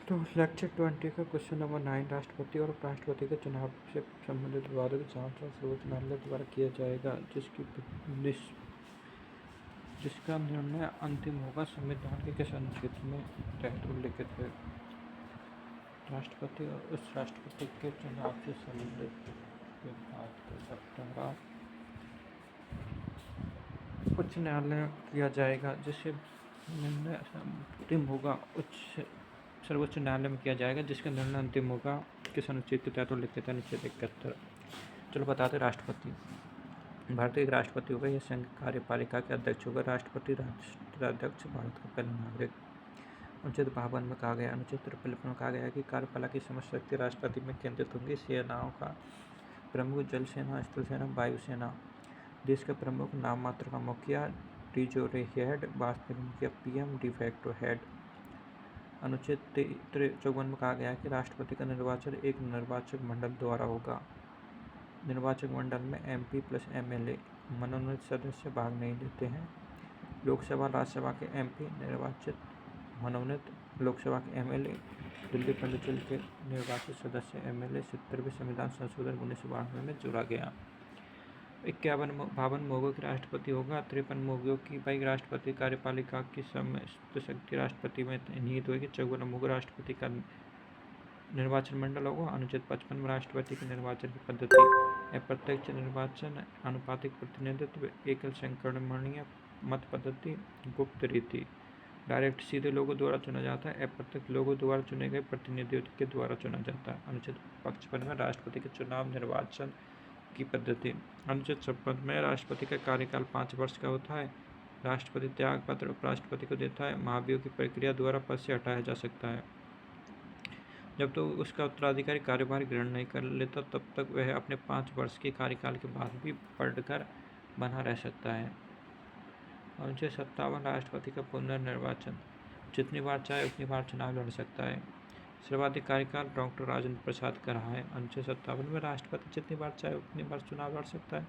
तो लेक्चर 20 का question number 9 राष्ट्रपति और उपराष्ट्रपति के चुनाव से संबंधित विवादों की जांच और सर्वोच्च न्यायालय द्वारा किया जाएगा, जिसका निर्णय अंतिम होगा। संविधान के किस अनुच्छेद में तहत उल्लिखित है? राष्ट्रपति और उस राष्ट्रपति के चुनाव से संबंधित विवाद का निपटारा उच्च न्यायालय में किया जाएगा, जिससे निर्णय अंतिम होगा। सर्वोच्च न्यायालय में किया जाएगा, जिसका निर्णय अंतिम होगा। किस अनुच्छेद के तहत उल्लिखित है? अनुच्छेद 71। चलो बताते। राष्ट्रपति भारत का एक राष्ट्रपति होगा। यह संघ कार्यपालिका के अध्यक्ष होगा। राष्ट्रपति राष्ट्राध्यक्ष भारत का पहला नागरिक। अनुच्छेद 52 में कहा गया। अनुच्छेद 53 में कहा गया है कि कार्यपालिका की समस्त शक्ति राष्ट्रपति में केंद्रित होंगी। सेनाओं का प्रमुख जल सेना, स्थल सेना, वायुसेना, देश का प्रमुख, नाम मात्र का मुखिया, ट्रेजरी हेड, वास्तविक मुखिया, पीएम, डिफैक्टो हेड। अनुच्छेद 54 में कहा गया है कि राष्ट्रपति का निर्वाचन एक निर्वाचक मंडल द्वारा होगा। निर्वाचक मंडल में एमपी प्लस एमएलए मनोनीत सदस्य भाग नहीं लेते हैं। लोकसभा राज्यसभा के एमपी निर्वाचित मनोनीत, लोकसभा के एमएलए दिल्ली पंडिचेरी के निर्वाचित सदस्य एमएलए। 70वें संविधान संशोधन 1992 में जोड़ा गया। 52 मोगों के राष्ट्रपति होगा। 53 मोगों की भाई राष्ट्रपति कार्यपालिका की समस्त शक्ति राष्ट्रपति में निहित होगी। 54 मोगो राष्ट्रपति का निर्वाचन मंडल होगा। अनुच्छेद 55 में राष्ट्रपति के निर्वाचन की पद्धति अप्रत्यक्ष निर्वाचन, आनुपातिक प्रतिनिधित्व, एकल संक्रमणीय मत पद्धति, गुप्त रीति। डायरेक्ट सीधे लोगों द्वारा चुना जाता है। अप्रत्यक्ष लोगों द्वारा चुने गए प्रतिनिधियों के द्वारा चुना जाता है। अनुच्छेद 55 में राष्ट्रपति के चुनाव निर्वाचन की पद्धति। अनुच्छेद 56 में राष्ट्रपति का कार्यकाल 5 वर्ष का होता है। राष्ट्रपति त्याग पत्र उपराष्ट्रपति को देता है। महाभियोग की प्रक्रिया द्वारा पद से हटाया जा सकता है। जब तो उसका उत्तराधिकारी कार्यभार ग्रहण नहीं कर लेता, तब तक वह अपने 5 वर्ष के कार्यकाल के बाद भी पढ़कर बना रह सकता है। अनुच्छेद 57 राष्ट्रपति का पुनर्निर्वाचन। जितनी बार चाहे उतनी बार चुनाव लड़ सकता है। सर्वाधिक कार्यकाल डॉक्टर राजेंद्र प्रसाद का रहा है। अनुच्छेद 57 में राष्ट्रपति जितनी बार चाहे उतनी बार चुनाव लड़ सकता है।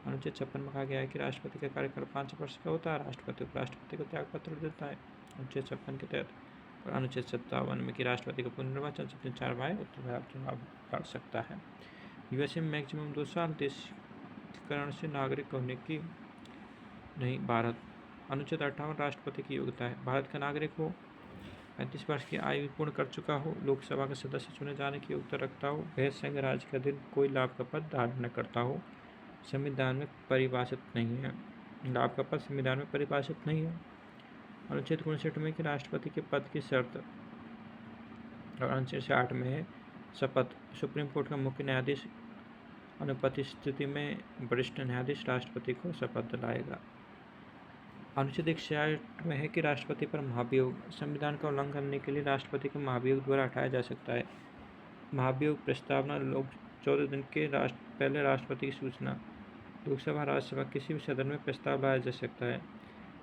अनुच्छेद 56 में कहा गया है कि राष्ट्रपति का कार्यकाल 5 वर्ष का होता है। राष्ट्रपति उपराष्ट्रपति को त्याग पत्र देता है अनुच्छेद 56 के तहत। और अनुच्छेद 57 में कि राष्ट्रपति का पुनर्निर्वाचन जितने 4 बार उतनी बार चुनाव लड़ सकता है। यूएसए में मैक्सिमम 2 साल देशीकरण से नागरिक होने की नहीं। भारत। अनुच्छेद 58 राष्ट्रपति की योग्यता है। भारत का नागरिक हो, 35 वर्ष की आयु पूर्ण कर चुका हो, लोकसभा का सदस्य चुने जाने की योग्यता रखता हो, वह संघ राज्य के अधीन कोई लाभ का पद धारण न करता हो। संविधान में परिभाषित नहीं है। लाभ का पद संविधान में परिभाषित नहीं है। अनुच्छेद 59 में कि राष्ट्रपति के पद की शर्त और अनुच्छेद 60 में है शपथ। सुप्रीम कोर्ट का मुख्य न्यायाधीश अनुपस्थित स्थिति में वरिष्ठ न्यायाधीश राष्ट्रपति को शपथ दिलाएगा। अनुच्छेद 61 में है कि राष्ट्रपति पर महाभियोग। संविधान का उल्लंघन करने के लिए राष्ट्रपति को महाभियोग द्वारा हटाया जा सकता है। महाभियोग प्रस्तावना 14 दिन के पहले राष्ट्रपति की सूचना। लोकसभा राज्यसभा किसी भी सदन में प्रस्ताव लाया जा सकता है।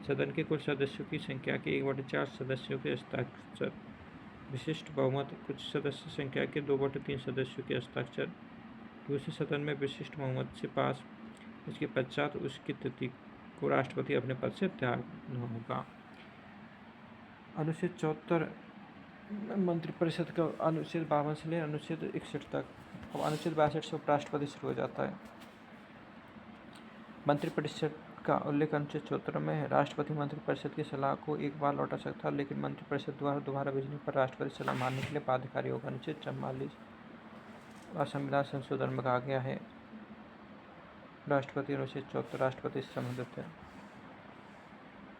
सदन के कुल सदस्यों की संख्या के 1/4 सदस्यों के हस्ताक्षर। विशिष्ट बहुमत। कुछ सदस्य संख्या के 2/3 सदस्यों के हस्ताक्षर। दूसरे सदन में विशिष्ट बहुमत से पास। इसके पश्चात उसकी तिथि को राष्ट्रपति अपने पद से त्याग होगा। अनुच्छेद 74 मंत्रिपरिषद का अनुच्छेद 52 से लेकर अनुच्छेद 61 तक। अब अनुच्छेद 62 से उपराष्ट्रपति शुरू हो जाता है। मंत्रिपरिषद का उल्लेख अनुच्छेद 74 में है। राष्ट्रपति मंत्रिपरिषद की सलाह को एक बार लौटा सकता है, लेकिन मंत्रिपरिषद द्वारा दोबारा भेजने पर राष्ट्रपति सलाह मानने के लिए बाध्यकारी होगा। अनुच्छेद 44 संविधान संशोधन में कहा गया है राष्ट्रपति। अनुच्छेद 74 राष्ट्रपति से संबंधित है।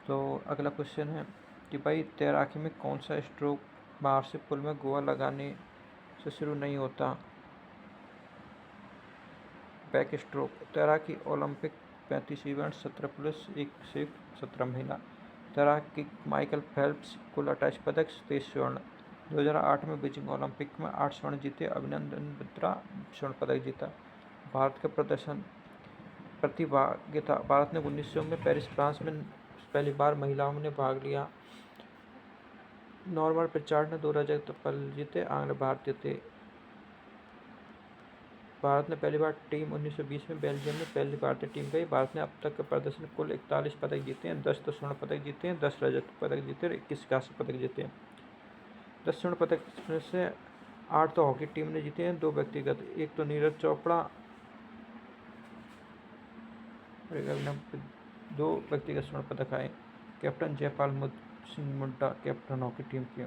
तो अगला क्वेश्चन है कि भाई तैराकी में कौन सा स्ट्रोक बाहर से पुल में गोवा लगाने से शुरू नहीं होता? Back stroke. तैराकी ओलंपिक 35 इवेंट, 17 पुरुष, 1 संयुक्त, 17 महिला। तैराकी माइकल फेल्प्स कुल 28 पदक, 23 स्वर्ण। 2008 में बीजिंग ओलंपिक में 8 स्वर्ण जीते। अभिनंदन बित्रा स्वर्ण पदक जीता। भारत का प्रदर्शन प्रतिभागिता। भारत ने 1900 में पेरिस फ्रांस में पहली बार महिलाओं ने भाग लिया। नॉर्मन पिचार्ड ने 2 रजत पदक जीते। आंग्ल भारतीय थे। भारत ने पहली बार टीम 1920 में बेल्जियम में पहली भारतीय टीम गई। भारत ने अब तक का प्रदर्शन कुल 41 पदक जीते हैं। 10 तो स्वर्ण पदक जीते हैं, 10 रजत पदक जीते हैं और 21 कांस्य पदक जीते हैं। 10 स्वर्ण पदक में से 8 तो हॉकी टीम ने जीते हैं, 2 व्यक्तिगत। एक तो नीरज चोपड़ा और एक अभिनव, 2 व्यक्तिगत स्वर्ण पदक आए। Captain Jaipal Singh Munda captain hockey team के।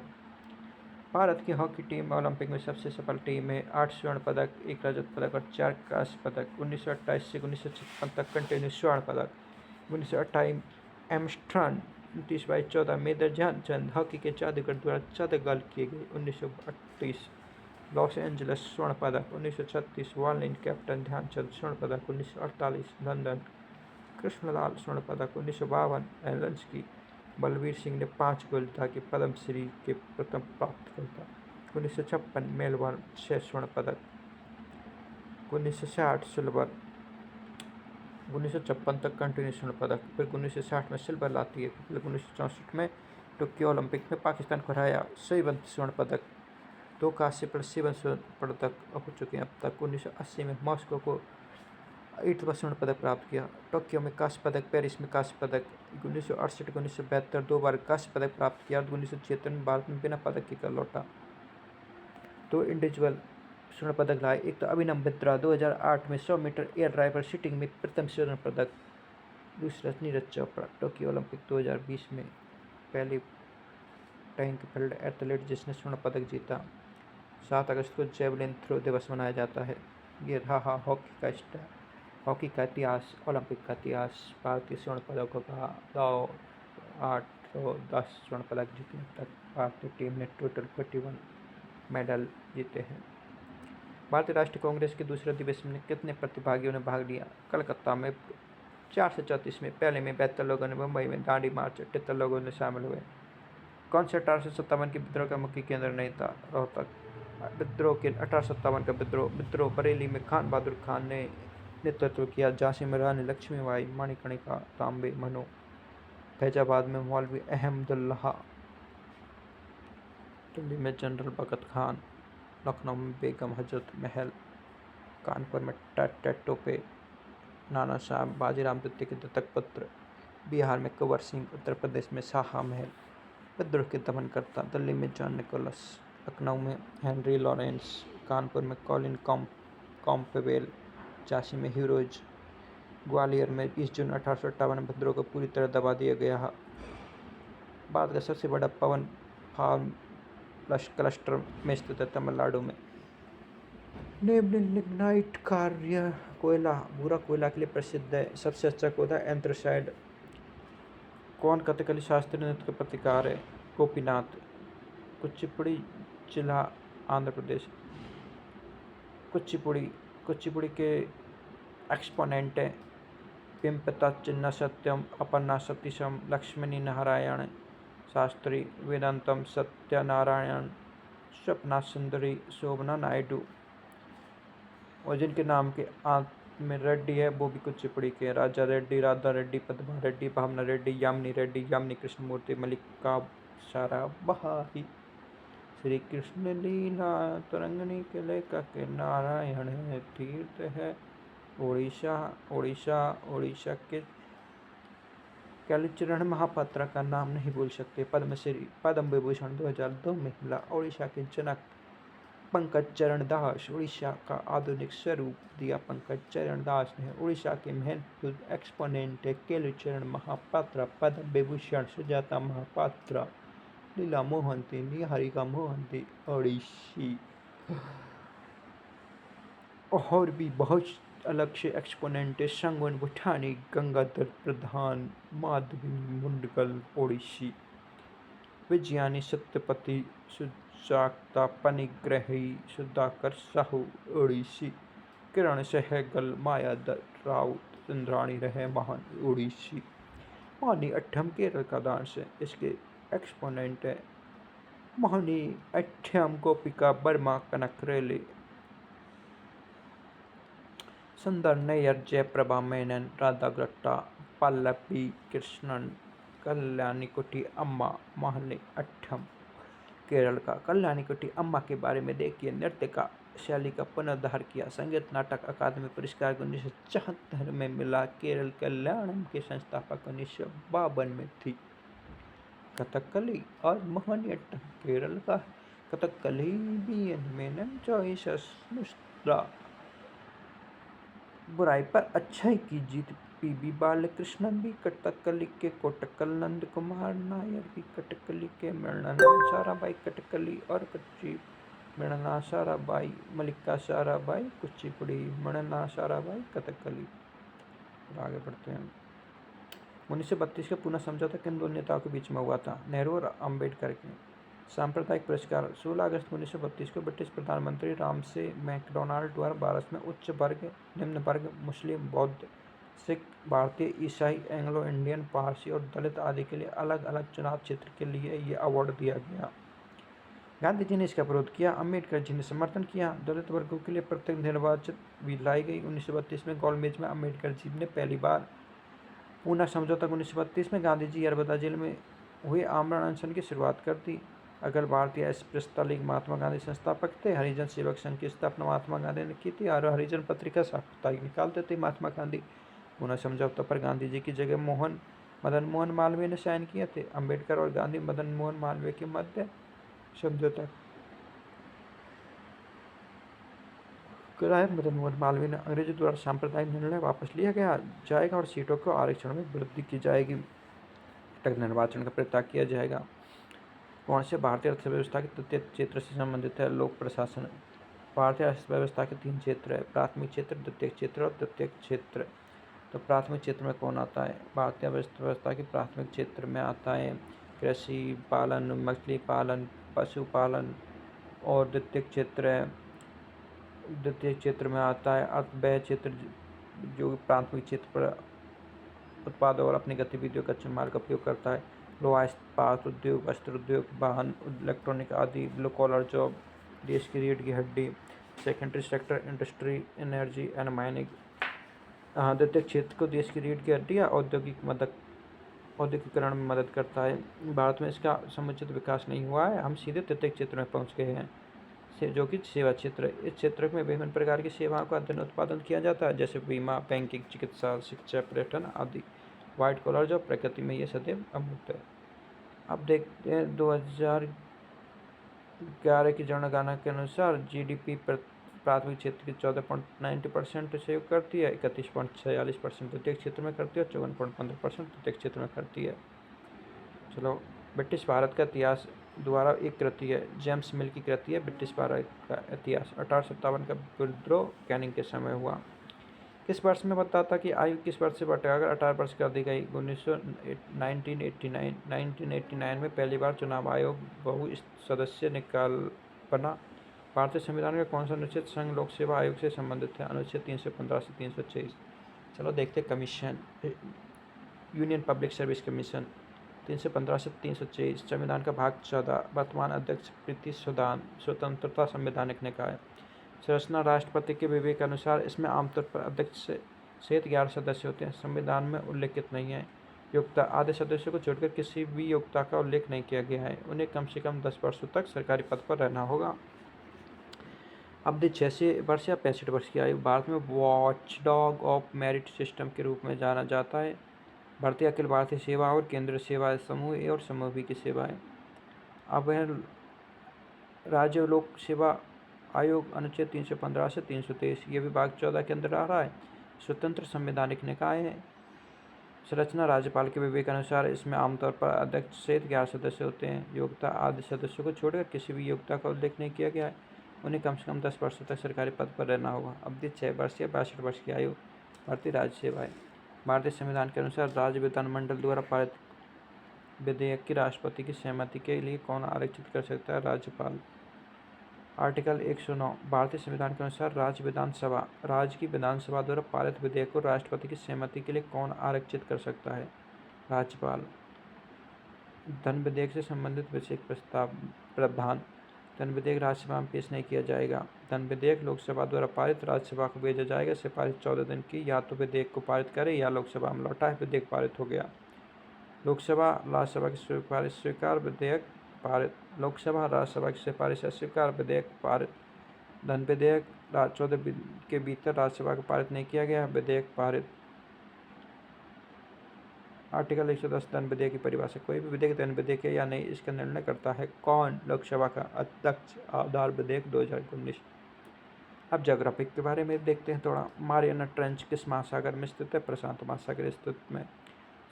भारत की हॉकी टीम ओलंपिक में सबसे सफल टीम है। 8 स्वर्ण पदक, 1 रजत पदक और 4 कांस्य पदक। 1928 से 1956 तक कंटिन्यू स्वर्ण पदक। 1928 एम्स्ट्रॉन 29/14 मेजर ध्यानचंद हॉकी के जादूगर द्वारा 14 गोल किए गए। 1938 लॉस एंजल्स स्वर्ण पदक। 1936 वॉलिन कैप्टन ध्यानचंद स्वर्ण पदक। 1948 लंदन कृष्णलाल स्वर्ण पदक। 1952 एलेंस्की बलवीर सिंह ने 5 गोल ताकि पद्मश्री के प्रथम प्राप्तकर्ता। 1956 मेलबर्न 6 स्वर्ण पदक। 1960 सिल्वर। 1956 तक कंटिन्यू स्वर्ण पदक। फिर 1960 में सिल्वर लाती है। फिर 1964 में टोक्यो ओलंपिक में पाकिस्तान को हराया। 27 स्वर्ण पदक, 2 कांस्य प्लस 7 स्वर्ण पदक हो चुके हैं अब तक। 1980 में मॉस्को को 8वां स्वर्ण पदक प्राप्त किया। टोक्यो में कांस्य पदक, पेरिस में कांस्य पदक। 1968 1972 2 बार कांस्य पदक प्राप्त किया। 1976 में भारत में बिना पदक के लौटा। 2 इंडिविजुअल स्वर्ण पदक लाए। एक तो अभिनव बित्रा 2008 में 100 मीटर एयर राइफल शूटिंग में प्रथम स्वर्ण पदक। दूसरा नीरज चोपड़ा टोक्यो ओलंपिक 2020 में पहली टैंक फील्ड एथलीट जिसने स्वर्ण पदक जीता। 7 अगस्त को जेवलिन थ्रो दिवस मनाया जाता है। ये रहा हॉकी का इतिहास, ओलंपिक का इतिहास। भारतीय स्वर्ण पदकों का 2, 8 और 10 स्वर्ण पदक जीते अब तक। भारतीय टीम ने टोटल 41 मेडल जीते हैं। भारतीय राष्ट्रीय कांग्रेस के दूसरे अधिवेशन में कितने प्रतिभागियों ने भाग लिया? कलकत्ता में 4 से 34 में, पहले में 72 लोगों ने, मुंबई में दांडी मार्च 78 लोगों ने शामिल हुए। कौन से 1857 के विद्रोह का मुख्य केंद्र नहीं था? रोहतक। विद्रोह के 1857 का विद्रोह बरेली में खान बहादुर खान ने नेतृत्व किया। झांसी में रानी लक्ष्मीबाई, मणिकर्णिका, तांबे, मनु। फैजाबाद में मौलवी अहमदुल्लाह। दिल्ली में जनरल भगत खान। लखनऊ में बेगम हजरत महल। कानपुर में टोपे नाना साहब बाजीराव द्वितीय के दत्तक पुत्र। बिहार में कुंवर सिंह। उत्तर प्रदेश में शाह महल विद्रोह के दमनकर्ता। दिल्ली में जॉन निकोलस। लखनऊ में हेनरी लॉरेंस। कानपुर में कॉलिन कॉम्पबेल। झांसी में ह्यूरोज। ग्वालियर में 20 जून 1858 विद्रोह को पूरी तरह दबा दिया गया। भारत का सबसे बड़ा पवन फार्म क्लस्टर में स्थित है तमिलनाडु में। लिग्नाइट कार्य कोयला भूरा कोयला के लिए प्रसिद्ध है। सबसे अच्छा कोयला एंथ्रासाइड। कौन कथकली शास्त्रीय नृत्य का प्रतिकार है? गोपीनाथ। कुचिपुड़ी जिला आंध्र प्रदेश। कुचिपुड़ी के एक्सपोनेंट है पिंपता चिन्ना सत्यम, अपर्णा सतीशम, लक्ष्मणी नारायण शास्त्री, वेदांतम सत्यनारायण, स्वप्ना सुंदरी, शोभना नायडू। और जिनके नाम के अंत में रेड्डी है वो भी कुचिपुड़ी के। राजा रेड्डी, राधा रेड्डी, पद्मा रेड्डी, भावना रेड्डी, यामिनी कृष्णमूर्ति, मल्लिका सारा बहारी। श्री कृष्ण लीला तरंगनी के लेखक नारायण है। तीर्थ है उड़ीसा के कालीचरण महापात्रा का नाम नहीं भूल सकते। पद्म विभूषण 2002 में मिला। उड़ीसा के जनक पंकज चरण दास। उड़ीसा का आधुनिक स्वरूप दिया पंकज चरण दास ने। उड़ीसा के महत्वपूर्ण एक्सपोनेंट है कालीचरण महापात्रा, पद्म विभूषण सुजाता महापात्रा, लीला मोहंती, निहारिका मोहंती ओडिसी। और भी बहुत अलग से एक्सपोनेंट है संगवन बुठानी, गंगाधर प्रधान, माधवी मुंडगल ओडिसी, विजयानी सत्यपति, सुजाता पनिग्रही, सुधाकर साहू ओडिसी, किरण सहगल, माया राउत, चंद्राणी रहमान ओडिसी। मोहिनी अट्टम केरल का डांस है। इसके एक्सपोनेंट है मोहिनी अट्टम, गोपिका वर्मा, कनकरेली, सुंदर नैयर, जयप्रभा मेनन, राधा गट्टा, पल्लवी कृष्णन, कल्याणीकुट्टी अम्मा। मोहिनी अट्टम केरल का। कल्याणीकुट्टी अम्मा के बारे में देखिए। नृत्य का शैली का पुनरुद्धार किया। संगीत नाटक अकादमी पुरस्कार 1974 में मिला। केरल कल्याणम के संस्थापक 1952 में थी। कथकली और मोहिनीअट्टम केरल का कथकली मेनन चॉइस बुराई पर अच्छाई की जीत। पीबी बालकृष्णन भी कथकली के कोटक्कल, नंद कुमार नायर भी कथकली के, मृणा साराभाई कथकली और कच्ची, मृणा साराभाई, मल्लिका साराभाई कुचिपुड़ी, मृणा साराभाई कथकली। आगे बढ़ते हैं। 1932 का पुनः समझौता किन दो नेताओं के बीच में हुआ था? नेहरू और अम्बेडकर के। सांप्रदायिक पुरस्कार। 16 अगस्त 1932 को ब्रिटिश प्रधानमंत्री रामसे मैकडोनाल्ड द्वारा भारत में उच्च वर्ग, निम्न वर्ग, मुस्लिम, बौद्ध, सिख, भारतीय, ईसाई, एंग्लो इंडियन, पारसी और दलित आदि के लिए अलग अलग चुनाव क्षेत्र के लिए ये अवार्ड दिया गया। गांधी जी ने इसका विरोध किया, अम्बेडकर जी ने समर्थन किया। दलित वर्गों के लिए प्रत्येक निर्वाचित भी लाई गई। 1932 में गोलमेज में अम्बेडकर जी ने पहली बार पूना समझौता। 1932 में गांधी जी यरबदा जेल में हुए आमरण अनशन की शुरुआत कर दी। अखिल भारतीय अस्पृश्यता लीग महात्मा गांधी संस्थापक थे। हरिजन सेवक संघ की स्थापना महात्मा गांधी ने की थी और हरिजन पत्रिका साप्ताहिक निकालते थे महात्मा गांधी। पूना समझौता पर गांधी जी की जगह मदन मोहन मालवीय ने साइन किए थे। अम्बेडकर और गांधी मदन मोहन मालवीय के मध्य समझौता कराया। मदन मोहन मालवीय ने अंग्रेजों द्वारा सांप्रदायिक निर्णय वापस लिया गया जाएगा और सीटों को आरक्षण में वृद्धि की जाएगी। तक निर्वाचन का परित्याग किया जाएगा। कौन से भारतीय अर्थव्यवस्था के तृतीय क्षेत्र से संबंधित है? लोक प्रशासन। भारतीय अर्थव्यवस्था के 3 क्षेत्र है, प्राथमिक क्षेत्र, द्वितीयक क्षेत्र और तृतीयक क्षेत्र। तो प्राथमिक क्षेत्र में कौन आता है? भारतीय अर्थव्यवस्था के प्राथमिक क्षेत्र में आता है कृषि, पालन, मछली पालन, पशुपालन। और द्वितीयक क्षेत्र में आता है अर्थव्यय क्षेत्र, जो प्राथमिक क्षेत्र पर उत्पादों और अपनी गतिविधियों कच्चे माल का उपयोग करता है। लोहा इस्पात उद्योग, वस्त्र उद्योग, वाहन, इलेक्ट्रॉनिक आदि। ब्लू कॉलर जॉब, देश की रीढ़ की हड्डी। Secondary sector, industry, energy and mining. द्वितीयक क्षेत्र को देश की रीढ़ की हड्डी या औद्योगिकरण में मदद करता है। भारत में इसका समुचित विकास नहीं हुआ है। हम सीधे तृतीयक क्षेत्र में पहुँच गए हैं, जो कि सेवा क्षेत्र है। इस क्षेत्र में विभिन्न प्रकार की सेवाओं का अध्ययन उत्पादन किया जाता है, जैसे बीमा, बैंकिंग, चिकित्सा, शिक्षा, पर्यटन आदि। व्हाइट कॉलर जॉब प्रकृति में ये सदैव अमूर्त है। अब देखते हैं 2011 की जनगणना के अनुसार जीडीपी प्राथमिक क्षेत्र की 14.90% सहयोग करती है, 31.46% द्वितीयक क्षेत्र में करती है और 54.15% तृतीयक क्षेत्र में करती है। चलो, ब्रिटिश भारत का इतिहास द्वारा एक कृति है, जेम्स मिल की कृति है ब्रिटिश भारत का इतिहास। 1857 का विद्रोह कैनिंग के समय हुआ। किस वर्ष में बताता कि आयु किस वर्ष से बढ़ाकर 18 वर्ष कर दी गई? 1989 में पहली बार चुनाव आयोग बहु सदस्य बना। भारतीय संविधान का कौन सा अनुच्छेद संघ लोक सेवा आयोग से संबंधित है? अनुच्छेद 315 से 326। चलो देखते commission, union public service commission. 315 से 326। संविधान का भाग 14। वर्तमान अध्यक्ष प्रीति सुदान। स्वतंत्रता संवैधानिक निकाय। संरचना राष्ट्रपति के विवेक के अनुसार इसमें आमतौर पर अध्यक्ष सहित 11 सदस्य होते हैं। संविधान में उल्लेखित नहीं है। योग्यता, आधे सदस्यों को छोड़कर किसी भी योग्यता का उल्लेख नहीं किया गया है। उन्हें कम से कम 10 वर्षों तक सरकारी पद पर रहना होगा। अवधि 6 वर्ष या 65 वर्ष की आयु। भारत में वॉचडॉग ऑफ मेरिट सिस्टम के रूप में जाना जाता है। भारतीय अखिल भारतीय सेवा और केंद्रीय सेवा, समूह ए और समूह बी की सेवाएं। अब है राज्य लोक सेवा आयोग, अनुच्छेद 315 से 323। ये विभाग 14 के अंदर आ रहा है। स्वतंत्र संवैधानिक निकाय है। संरचना राज्यपाल के विवेक अनुसार इसमें आमतौर पर अध्यक्ष सहित 11 सदस्य होते हैं। योग्यता, आधे सदस्यों को छोड़कर किसी भी योग्यता का उल्लेख नहीं किया गया है। उन्हें कम से कम 10 वर्षों तक सरकारी पद पर रहना होगा। अवधि 6 वर्ष या 62 वर्ष की आयु। भारतीय राज्य सेवाएं। भारतीय संविधान के अनुसार राज्य विधानमंडल द्वारा पारित विधेयक की राष्ट्रपति की सहमति के लिए कौन आरक्षित कर सकता है? राज्यपाल। आर्टिकल 109। भारतीय संविधान के अनुसार राज्य की विधानसभा द्वारा पारित विधेयक को राष्ट्रपति की सहमति के लिए कौन आरक्षित कर सकता है? राज्यपाल। धन विधेयक से संबंधित विषय प्रस्ताव प्रावधान। धन विधेयक राज्यसभा में पेश नहीं किया जाएगा। धन विधेयक लोकसभा द्वारा पारित राज्यसभा को भेजा जाएगा। सिफारिश 14 दिन की, या तो विधेयक को पारित करे या लोकसभा में लौटाए। विधेयक पारित हो गया। लोकसभा राज्यसभा की सिफारिश स्वीकार, विधेयक पारित। लोकसभा राज्यसभा की सिफारिश अस्वीकार, विधेयक पारित। धन विधेयक 14 दिन के भीतर राज्यसभा को पारित नहीं किया गया, विधेयक पारित। आर्टिकल 110 धन विधेयक की परिभाषा। कोई भी विधेयक धन विधेयक है या नहीं, इसका निर्णय करता है कौन? लोकसभा का अध्यक्ष। आधार विधेयक 2019। अब ज्योग्राफिक के बारे में देखते हैं थोड़ा। मारियाना ट्रेंच किस महासागर में स्थित है? प्रशांत महासागर स्थित में।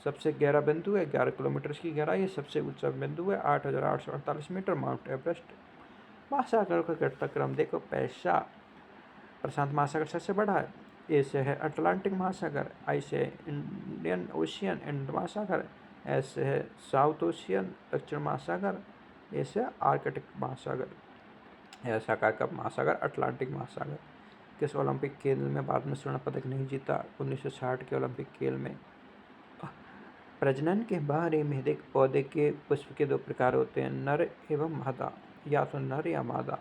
सबसे गहरा बिंदु है 11 किलोमीटर की गहराई है। सबसे ऊंचा बिंदु है 8,848 मीटर, माउंट एवरेस्ट। महासागरों का घटता क्रम देखो। पैसा प्रशांत महासागर सबसे बड़ा है। ए से है अटलांटिक महासागर, आई से है इंडियन ओशियन हिंद महासागर, एस से है साउथ ओशियन दक्षिण महासागर, ए से आर्कटिक महासागर। एस आकार का महासागर अटलांटिक महासागर। किस ओलंपिक खेल में भारत ने स्वर्ण पदक नहीं जीता? 1960 के ओलंपिक खेल में। प्रजनन के बारे में देख। पौधे के पुष्प के 2 प्रकार होते हैं, नर एवं मादा, या तो नर या मादा।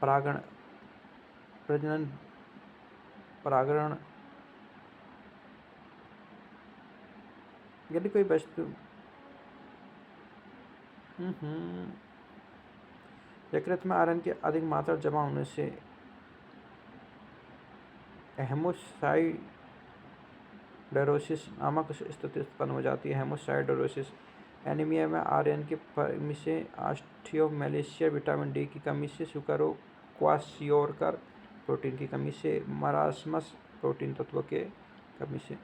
परागण यदि कोई वस्तु यकृत में आयरन की अधिक मात्रा जमा होने से हेमोसाइडरोसिस नामक स्थिति उत्पन्न हो जाती है। हेमोसाइडरोसिस। एनीमिया में आयरन की कमी से, ऑस्टियोमैलेशिया विटामिन डी की कमी से, सुकरो क्वाशियोरकर प्रोटीन की कमी से, मरासमस प्रोटीन तत्व के कमी से।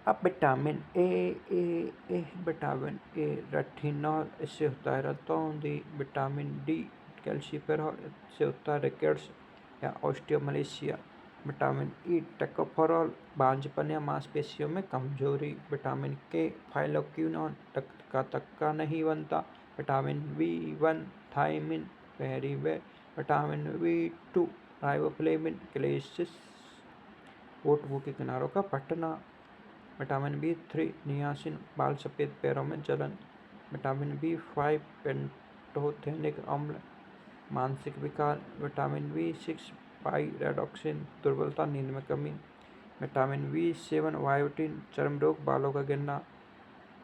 अब विटामिन विटामिन ए रेटिनॉल, इससे होता है रतौंधी। विटामिन डी कैल्शिफेरॉल, इससे होता है रिकेट्स या ऑस्टियोमलेशिया। विटामिन ई टोकोफेरॉल, बांझपन या मांसपेशियों में कमजोरी। विटामिन के फाइलोक्विनोन, रक्त का थक्का नहीं बनता। विटामिन बी1 थायमिन, पेरिवे। विटामिन बी2 राइबोफ्लेविन, क्लेसिस, ओट के किनारों का फटना। विटामिन बी3 नियासिन, बाल सफ़ेद, पैरों में जलन। विटामिन बी5 पेंटोथेनिक अम्ल, मानसिक विकार। विटामिन बी6 पाइरोडॉक्सिन, दुर्बलता, नींद में कमी। विटामिन बी7 बायोटिन, चर्म रोग, बालों का गिरना।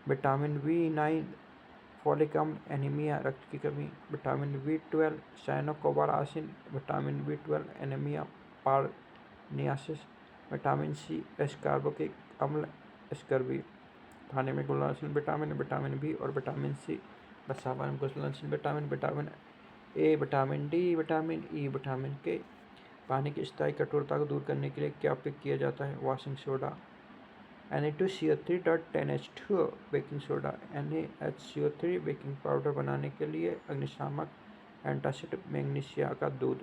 विटामिन बी9 फोलिक अम्ल, एनीमिया, रक्त की कमी। विटामिन बी12 साइनोकोबालासिन। विटामिन बी12 एनीमिया, पारनियासिस। विटामिन सी एस्कॉर्बिक अम्ल, स्कर्वी। खाने में घुलनशील विटामिन, विटामिन बी और विटामिन सी। वसावन में घुलनशील vitamin, vitamin A, vitamin D, vitamin E, vitamin K. पानी की स्थायी कठोरता को दूर करने के लिए क्या उपयोग किया जाता है? Washing soda. Na2CO3.10H2O baking soda. NaHCO3 baking powder बनाने के लिए अग्निशामक। एंटासिड मैग्नीशिया का दूध।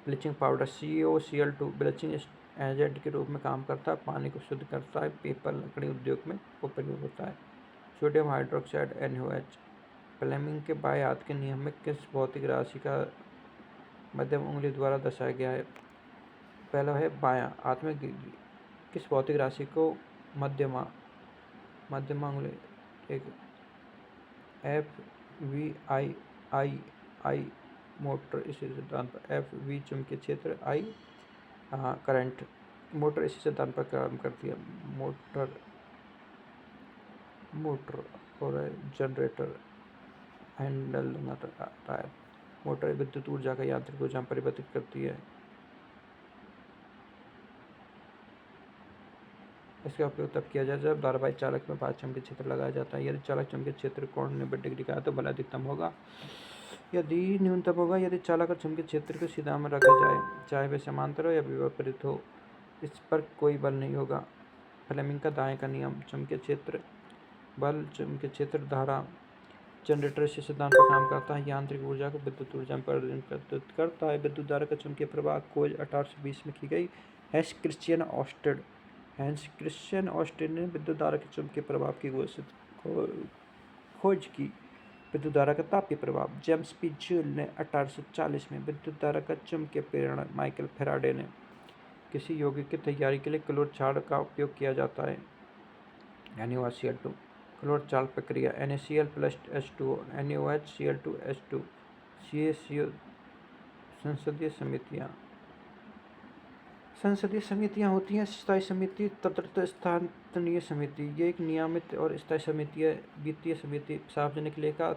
Bleaching powder CaCl2 bleaching agent के रूप में काम करता है, पानी को शुद्ध करता है। पेपर लकड़ी उद्योग में उपयोग होता है। Sodium hydroxide NaOH। फ्लेमिंग के बाएं हाथ के नियम में किस भौतिक राशि का मध्यम उंगली द्वारा दर्शाया गया है? पहला है बायां हाथ में किस भौतिक राशि को मध्यमा उंगली, एक FV मोटर इसी सिद्धांत पर। FV चुंबकीय क्षेत्र, I करंट। मोटर इसी सिद्धांत पर काम करती है। मोटर और जनरेटर, हैंडल, टायर। मोटर विद्युत ऊर्जा का यांत्रिक ऊर्जा में परिवर्तित करती है। इसका उपयोग तब किया जाए जब धारावाहिक चालक में बाह्य चुंबकीय क्षेत्र लगाया जाता है। यदि चालक चुंबकीय क्षेत्र कोण 90 डिग्री का है तो बल अधिकतम होगा यदि न्यूनतम होगा। यदि चालक और चुंबकीय क्षेत्र को सीधा में रखा जाए, चाहे वे समांतर हो या विपरीत हो, इस पर कोई बल नहीं होगा। फ्लेमिंग का दाएं का नियम। चुंबकीय क्षेत्र बल, चुंबकीय क्षेत्र धारा। जनरेटर इसी सिद्धांत पर काम करता है, यांत्रिक ऊर्जा को विद्युत ऊर्जा में परिवर्तित करता है। विद्युत धारा का चुंबकीय प्रवाह खोज 1820 में की गई। हैंस क्रिश्चियन ऑस्टेड ने विद्युत धारा के चुंबकीय प्रभाव की खोज की। विद्युत धारा का तापीय प्रभाव। जेम्स पी जूल ने 1840 में विद्युत धारा का चुंबकीय प्रेरण। माइकल फैराडे ने। किसी यौगिक की तैयारी के लिए क्लोर क्षार का उपयोग किया जाता है। NaOH क्लोर क्षार प्रक्रिया। NaCl + H2O, NaOH Cl2H2। CaCO। संसदीय समितियां होती हैं। स्थायी समिति, तटस्थ स्थानीय समिति। ये एक नियमित और स्थायी समिति है। वित्तीय समिति, सार्वजनिक लेखा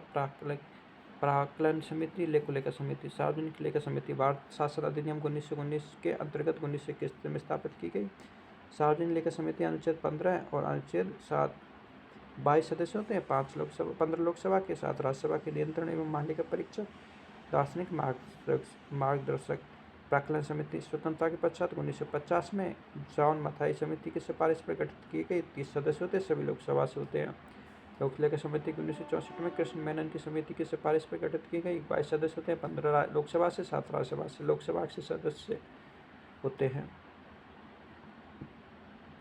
प्राक्कलन समिति, लेखा समिति। सार्वजनिक लेखा समिति भारत शासन अधिनियम 1919 के अंतर्गत 1921 में स्थापित की गई। सार्वजनिक लेखा समिति अनुच्छेद 15 और अनुच्छेद 7 22 सदस्य होते हैं, 15 लोकसभा के, 7 राज्यसभा के। नियंत्रण एवं महालेखा परीक्षक, दार्शनिक मार्गदर्शक। प्राक्कलन समिति स्वतंत्रता के पश्चात 1950 में जॉन मथाई समिति की सिफारिश पर गठित की गई, 30 सदस्य होते हैं, सभी लोकसभा से होते हैं। लोकलेखा समिति 1964 में कृष्ण मेनन की समिति की सिफारिश पर गठित की गई, 22 सदस्य होते हैं, 15 लोकसभा से, 7 राज्यसभा से। लोकसभा के सदस्य होते हैं,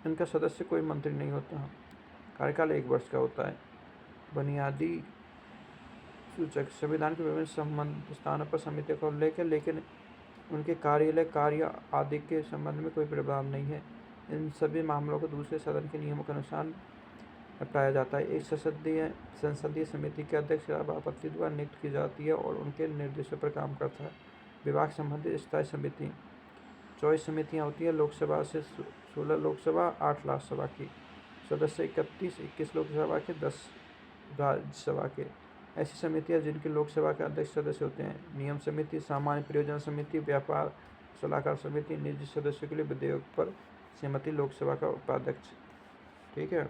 इनका सदस्य कोई मंत्री नहीं होता। कार्यकाल 1 वर्ष का होता है। बुनियादी सूचक, संविधान के विभिन्न संबंध स्थानों पर समितियों का उल्लेख है, लेकिन उनके कार्यालय, कार्य आदि के संबंध में कोई प्रावधान नहीं है। इन सभी मामलों को दूसरे सदन के नियमों के अनुसार निपटाया जाता है। एक संसदीय समिति के अध्यक्ष सभापति द्वारा नियुक्त की जाती है और उनके निर्देशों पर काम करता है। विभाग संबंधित स्थायी समिति 24 समितियाँ होती हैं, लोकसभा से 16 लोकसभा, 8 राज्यसभा की। सदस्य 21 लोकसभा के, 10 राज्यसभा के। ऐसी समितियाँ जिनके लोकसभा के अध्यक्ष सदस्य होते हैं। नियम समिति, सामान्य परियोजना समिति, व्यापार सलाहकार समिति, निजी सदस्यों के लिए विधेयक पर सहमति, लोकसभा का उपाध्यक्ष। ठीक है।